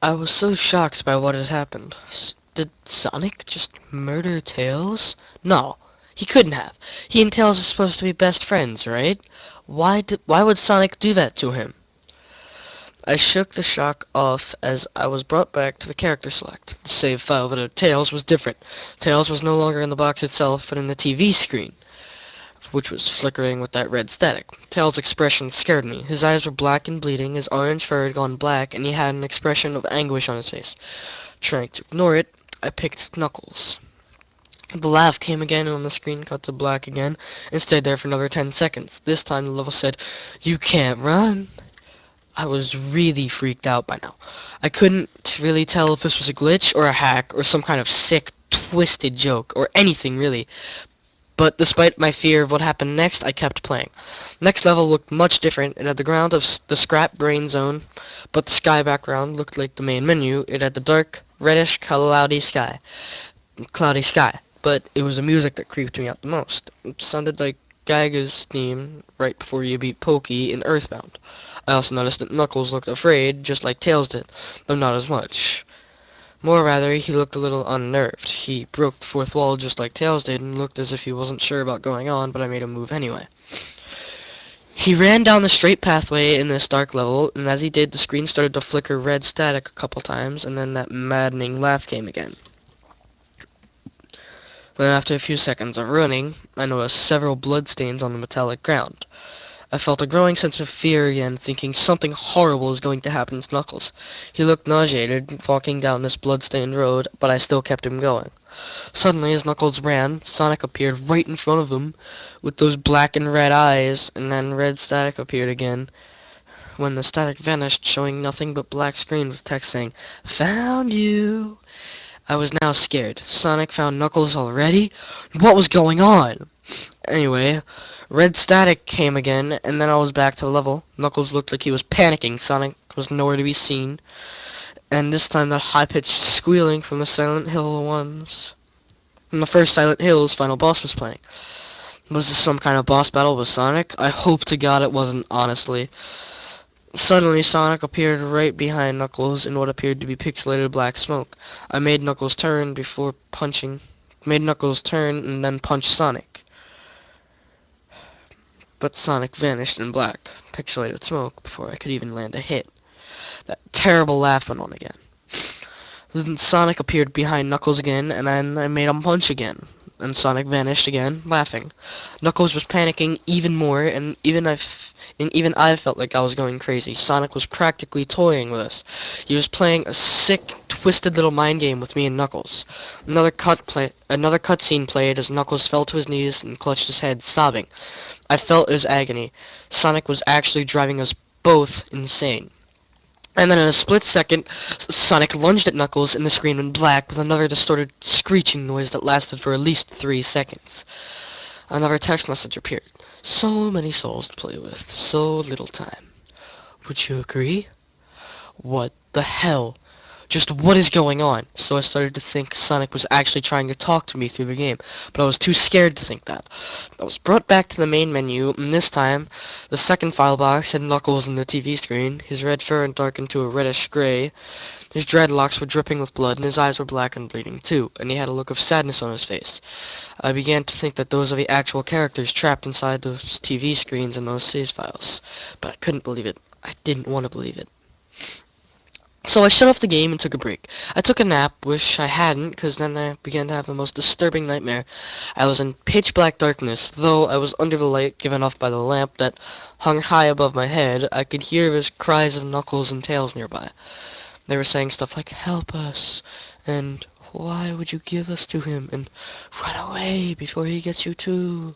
I was so shocked by what had happened. Did Sonic just murder Tails? No, he couldn't have. He and Tails are supposed to be best friends, right? Why would Sonic do that to him? I shook the shock off as I was brought back to the character select. The save file for Tails was different. Tails was no longer in the box itself, but in the TV screen, which was flickering with that red static. Tails' expression scared me. His eyes were black and bleeding, his orange fur had gone black, and he had an expression of anguish on his face. Trying to ignore it, I picked Knuckles. The laugh came again, and the screen cut to black again, and stayed there for another 10 seconds. This time the level said, "You can't run." I was really freaked out by now. I couldn't really tell if this was a glitch, or a hack, or some kind of sick, twisted joke, or anything really. But despite my fear of what happened next, I kept playing. Next level looked much different. It had the ground of the scrap brain zone, but the sky background looked like the main menu. It had the dark, reddish, cloudy sky. But it was the music that creeped me out the most. It sounded like Geiger's theme right before you beat Pokey in Earthbound. I also noticed that Knuckles looked afraid, just like Tails did, though not as much. More rather, he looked a little unnerved. He broke the fourth wall just like Tails did and looked as if he wasn't sure about going on, but I made him move anyway. He ran down the straight pathway in this dark level, and as he did, the screen started to flicker red static a couple times, and then that maddening laugh came again. Then after a few seconds of running, I noticed several bloodstains on the metallic ground. I felt a growing sense of fear again, thinking something horrible is going to happen to Knuckles. He looked nauseated, walking down this blood-stained road, but I still kept him going. Suddenly, as Knuckles ran, Sonic appeared right in front of him, with those black and red eyes, and then red static appeared again. When the static vanished, showing nothing but black screen with text saying, "Found you." I was now scared. Sonic found Knuckles already? What was going on? Anyway, red static came again, and then I was back to level. Knuckles looked like he was panicking. Sonic was nowhere to be seen. And this time that high-pitched squealing from the Silent Hill ones. From the first Silent Hill's final boss was playing. Was this some kind of boss battle with Sonic? I hope to God it wasn't, honestly. Suddenly, Sonic appeared right behind Knuckles in what appeared to be pixelated black smoke. I made Knuckles turn and then punched Sonic. But Sonic vanished in black, pixelated smoke before I could even land a hit. That terrible laugh went on again. Then Sonic appeared behind Knuckles again, and then I made him punch again. And Sonic vanished again, laughing. Knuckles was panicking even more, and even I felt like I was going crazy. Sonic was practically toying with us. He was playing a sick, twisted little mind game with me and Knuckles. Another cutscene played as Knuckles fell to his knees and clutched his head, sobbing. I felt his agony. Sonic was actually driving us both insane. And then in a split second, Sonic lunged at Knuckles and the screen went black with another distorted screeching noise that lasted for at least 3 seconds. Another text message appeared. "So many souls to play with, so little time. Would you agree?" What the hell? Just what is going on? So I started to think Sonic was actually trying to talk to me through the game, but I was too scared to think that. I was brought back to the main menu, and this time, the second file box had Knuckles in the TV screen. His red fur had darkened to a reddish gray. His dreadlocks were dripping with blood, and his eyes were black and bleeding too, and he had a look of sadness on his face. I began to think that those are the actual characters trapped inside those TV screens and those save files. But I couldn't believe it. I didn't want to believe it. So I shut off the game and took a break. I took a nap, wish I hadn't, because then I began to have the most disturbing nightmare. I was in pitch black darkness, though I was under the light given off by the lamp that hung high above my head. I could hear the cries of Knuckles and Tails nearby. They were saying stuff like, "Help us," and "Why would you give us to him?" and "Run away before he gets you too."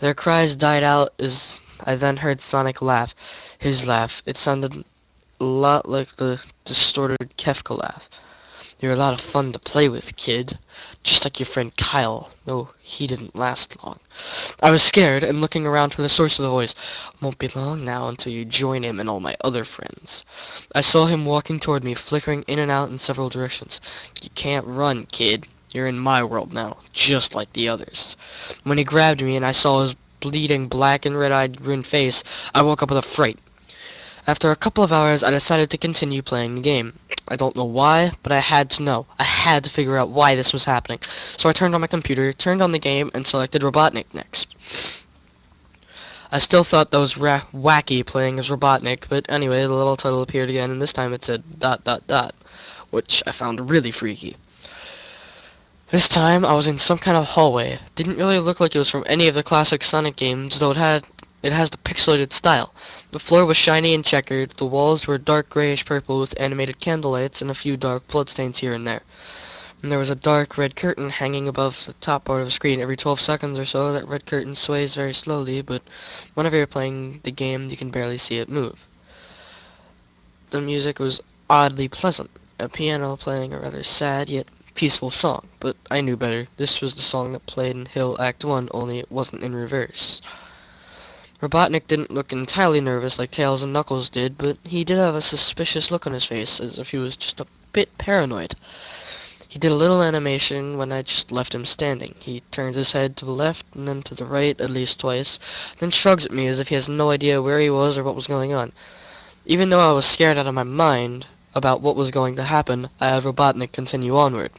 Their cries died out as I then heard Sonic laugh. His laugh. It sounded a lot like the distorted Kefka laugh. "You're a lot of fun to play with, kid. Just like your friend Kyle, though he didn't last long." I was scared and looking around for the source of the voice. "Won't be long now until you join him and all my other friends." I saw him walking toward me, flickering in and out in several directions. "You can't run, kid. You're in my world now, just like the others." When he grabbed me and I saw his bleeding black and red-eyed grin face, I woke up with a fright. After a couple of hours, I decided to continue playing the game. I don't know why, but I had to know. I had to figure out why this was happening. So I turned on my computer, turned on the game, and selected Robotnik next. I still thought that was wacky playing as Robotnik, but anyway, the little title appeared again, and this time it said ... which I found really freaky. This time, I was in some kind of hallway. Didn't really look like it was from any of the classic Sonic games, though it has the pixelated style. The floor was shiny and checkered, the walls were dark grayish purple with animated candlelights and a few dark bloodstains here and there. And there was a dark red curtain hanging above the top part of the screen. Every 12 seconds or so, that red curtain sways very slowly, but whenever you're playing the game, you can barely see it move. The music was oddly pleasant, a piano playing a rather sad yet peaceful song, but I knew better. This was the song that played in Hill Act 1, only it wasn't in reverse. Robotnik didn't look entirely nervous like Tails and Knuckles did, but he did have a suspicious look on his face, as if he was just a bit paranoid. He did a little animation when I just left him standing. He turns his head to the left and then to the right at least twice, then shrugs at me as if he has no idea where he was or what was going on. Even though I was scared out of my mind about what was going to happen, I had Robotnik continue onward.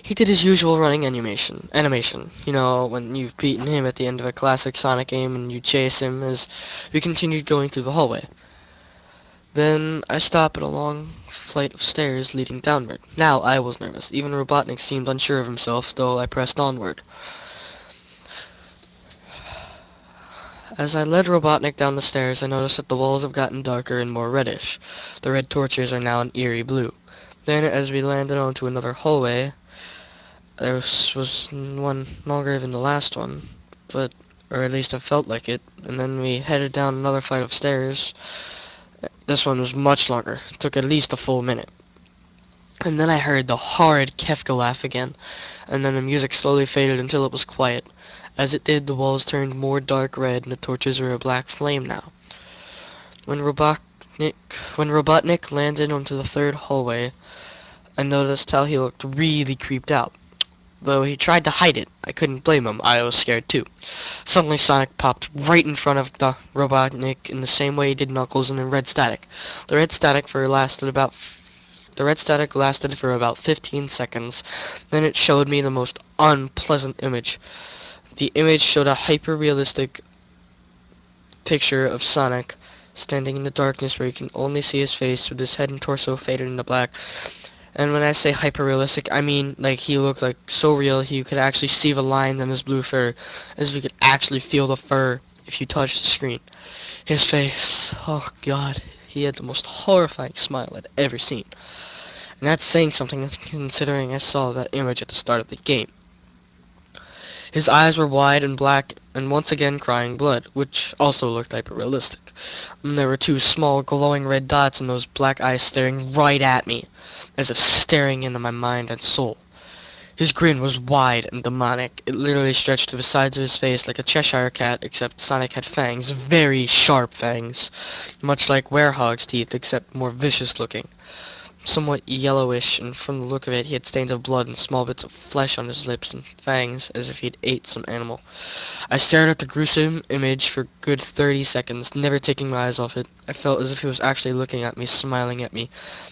He did his usual running animation. You know, when you've beaten him at the end of a classic Sonic game and you chase him as we continued going through the hallway. Then I stop at a long flight of stairs leading downward. Now I was nervous. Even Robotnik seemed unsure of himself, though I pressed onward. As I led Robotnik down the stairs, I noticed that the walls have gotten darker and more reddish. The red torches are now an eerie blue. Then, as we landed onto another hallway, there was one longer than the last one, or at least it felt like it, and then we headed down another flight of stairs. This one was much longer. It took at least a full minute. And then I heard the horrid Kefka laugh again, and then the music slowly faded until it was quiet. As it did, the walls turned more dark red, and the torches were a black flame now. When Robotnik landed onto the third hallway, I noticed how he looked really creeped out. Though he tried to hide it, I couldn't blame him. I was scared too. Suddenly Sonic popped right in front of the Robotnik in the same way he did Knuckles and in red static. The red static lasted for about 15 seconds. Then it showed me the most unpleasant image. The image showed a hyper-realistic picture of Sonic standing in the darkness where you can only see his face with his head and torso faded into black. And when I say hyper-realistic, I mean like he looked like so real you could actually see the lines on his blue fur, as we could actually feel the fur if you touched the screen. His face, oh god, he had the most horrifying smile I'd ever seen. And that's saying something considering I saw that image at the start of the game. His eyes were wide and black and once again crying blood, which also looked hyper-realistic. And there were two small glowing red dots in those black eyes staring right at me, as if staring into my mind and soul. His grin was wide and demonic. It literally stretched to the sides of his face like a Cheshire cat, except Sonic had fangs, very sharp fangs, much like werehog's teeth, except more vicious looking. Somewhat yellowish, and from the look of it, he had stains of blood and small bits of flesh on his lips and fangs, as if he'd ate some animal. I stared at the gruesome image for a good 30 seconds, never taking my eyes off it. I felt as if he was actually looking at me, smiling at me.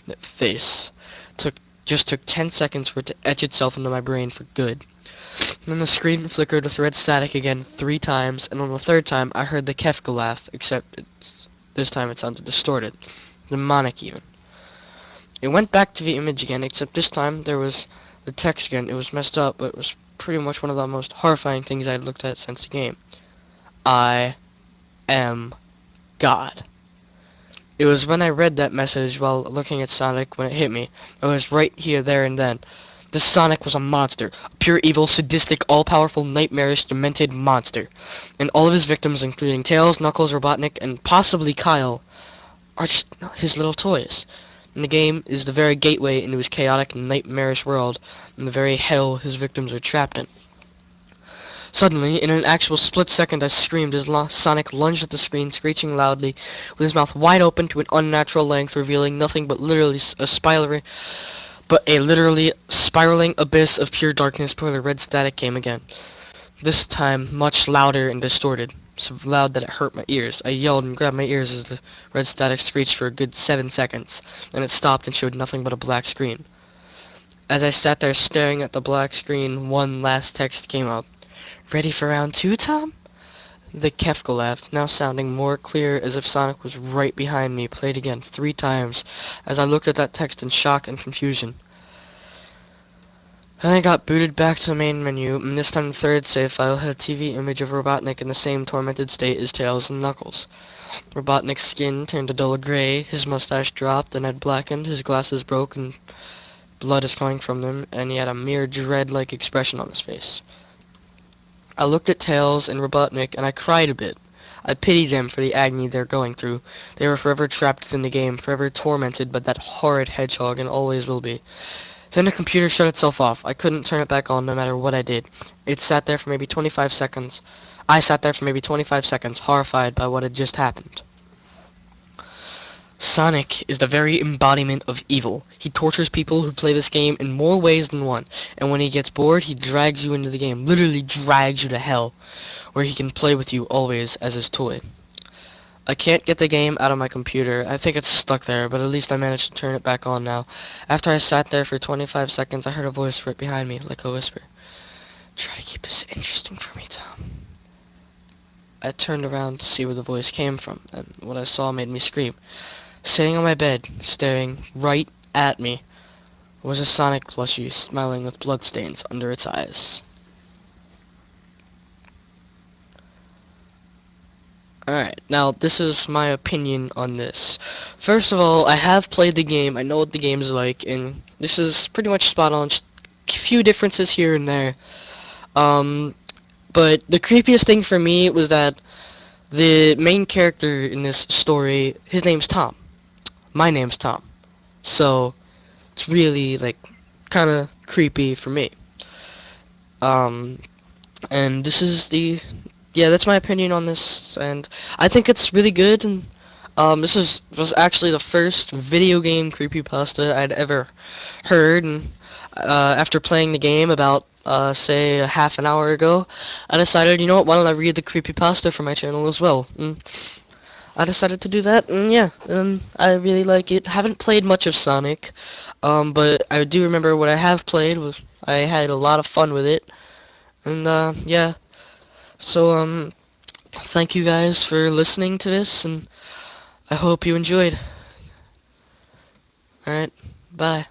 That face just took 10 seconds for it to etch itself into my brain for good. And then the screen flickered with red static again 3 times, and on the 3rd time I heard the Kefka laugh, except this time it sounded distorted. Demonic even. It went back to the image again, except this time there was the text again. It was messed up, but it was pretty much one of the most horrifying things I'd looked at since the game. I am God. It was when I read that message while looking at Sonic when it hit me. It was right here, there, and then. This Sonic was a monster. A pure evil, sadistic, all-powerful, nightmarish, demented monster. And all of his victims, including Tails, Knuckles, Robotnik, and possibly Kyle, are just his little toys. And the game is the very gateway into his chaotic, nightmarish world, and the very hell his victims are trapped in. Suddenly, in an actual split second, I screamed as Sonic lunged at the screen, screeching loudly, with his mouth wide open to an unnatural length, revealing nothing but a literally spiraling abyss of pure darkness before the red static came again. This time, much louder and distorted. so loud that it hurt my ears. I yelled and grabbed my ears as the red static screeched for a good 7 seconds. Then it stopped and showed nothing but a black screen. As I sat there staring at the black screen, one last text came up. "Ready for round 2, Tom?" The Kefka laugh, now sounding more clear as if Sonic was right behind me, played again 3 times as I looked at that text in shock and confusion. Then I got booted back to the main menu, and this time the third save file had a TV image of Robotnik in the same tormented state as Tails and Knuckles. Robotnik's skin turned a dull gray, his mustache dropped and had blackened, his glasses broke and blood is coming from them, and he had a mere dread-like expression on his face. I looked at Tails and Robotnik, and I cried a bit. I pitied them for the agony they're going through. They were forever trapped within the game, forever tormented by that horrid hedgehog, and always will be. Then the computer shut itself off. I couldn't turn it back on no matter what I did. It sat there for maybe 25 seconds. I sat there for maybe 25 seconds, horrified by what had just happened. Sonic is the very embodiment of evil. He tortures people who play this game in more ways than one, and when he gets bored, he drags you into the game, literally drags you to hell, where he can play with you always as his toy. I can't get the game out of my computer. I think it's stuck there, but at least I managed to turn it back on now. After I sat there for 25 seconds, I heard a voice right behind me, like a whisper. "Try to keep this interesting for me, Tom." I turned around to see where the voice came from, and what I saw made me scream. Sitting on my bed, staring right at me, was a Sonic plushie smiling with bloodstains under its eyes. Alright, now this is my opinion on this. First of all, I have played the game, I know what the game's like, and this is pretty much spot on. Just a few differences here and there. But the creepiest thing for me was that the main character in this story, his name's Tom. My name's Tom. So, it's really, like, kinda creepy for me. And this is yeah, that's my opinion on this, and I think it's really good, and, was actually the first video game creepypasta I'd ever heard, and, after playing the game about, say, a half an hour ago, I decided, you know what, why don't I read the creepypasta for my channel as well, and I decided to do that, and yeah, and I really like it. Haven't played much of Sonic, but I do remember what I have played was, I had a lot of fun with it, and, yeah. So, thank you guys for listening to this, and I hope you enjoyed. Alright, bye.